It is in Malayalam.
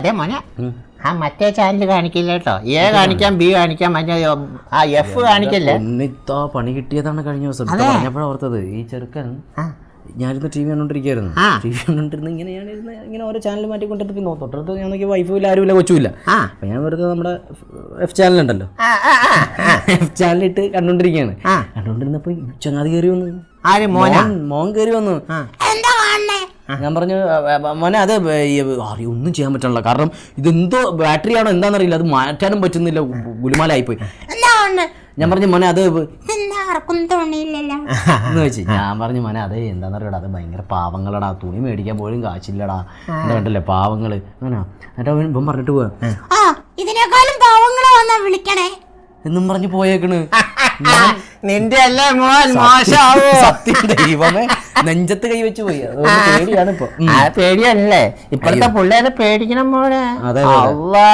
അതെ മോനെ, ആ മറ്റേ ചാനൽ കാണിക്കില്ല കേട്ടോ. എ കാണിക്കാം, ബി കാണിക്കാം, മറ്റേ ആ എഫ് കാണിക്കില്ലേ. പണി കിട്ടിയതാണ് കഴിഞ്ഞ ദിവസം പറഞ്ഞപ്പോഴാണ് ഓർത്തത്. ഈ ചെറുക്കൻ ഞാനിന്ന് ടി വി കണ്ടോണ്ടിരിക്കുകയായിരുന്നു. ടി വി കണ്ടോണ്ടിരുന്ന് ഇങ്ങനെ ഓരോ ചാനൽ മാറ്റിക്കൊണ്ടിരുന്നു. പിന്നെ തൊട്ടടുത്ത് ഞാൻ നോക്കിയ വൈഫും ആരുമില്ല, കൊച്ചുമില്ല. അപ്പൊ ഞാൻ വെറുതെ നമ്മുടെ എഫ് ചാനലുണ്ടല്ലോ, എഫ് ചാനലിട്ട് കണ്ടോണ്ടിരിക്കുകയാണ്. കണ്ടോണ്ടിരുന്നപ്പോ ചങ്ങാതി കയറി വന്നു. മോൻ കയറി വന്നു. ഞാൻ പറഞ്ഞു മോനെ അത് ഒന്നും ചെയ്യാൻ പറ്റണല്ലോ, കാരണം ഇതെന്തോ ബാറ്ററി ആണോ എന്താണെന്നറിയില്ല, അത് മാറ്റാനും പറ്റുന്നില്ല, ഗുലുമാലായിപ്പോയി. ഞാൻ പറഞ്ഞു മോനെ അത് എന്ന് വെച്ച് ഞാൻ പറഞ്ഞു മോനെ അത് എന്താണെന്നറിയടാ, അത് ഭയങ്കര പാവങ്ങളടാ, തുണി മേടിക്കാൻ പോലും കാശില്ലടാ, എന്താ കണ്ടല്ലേ പാവങ്ങള്. അങ്ങനെ എന്നിട്ട് അവൻ പറഞ്ഞിട്ട് പോവാ ഇതിനേക്കാളും പാവങ്ങളെ വന്നാ വിളിക്കണേ എന്നും പറഞ്ഞു പോയേക്കണ്. നിന്റെ അല്ലേ മോൻ മോശമാവോ? സത്യം ദൈവമേ, നെഞ്ചത്ത് കൈവച്ച് പോയി. പേടിയാണ് ഇപ്പൊ. പേടിയല്ലേ ഇപ്പോഴത്തെ പിള്ളേരെ പേടിക്കണം മോനെ. അതെ. അള്ളാ.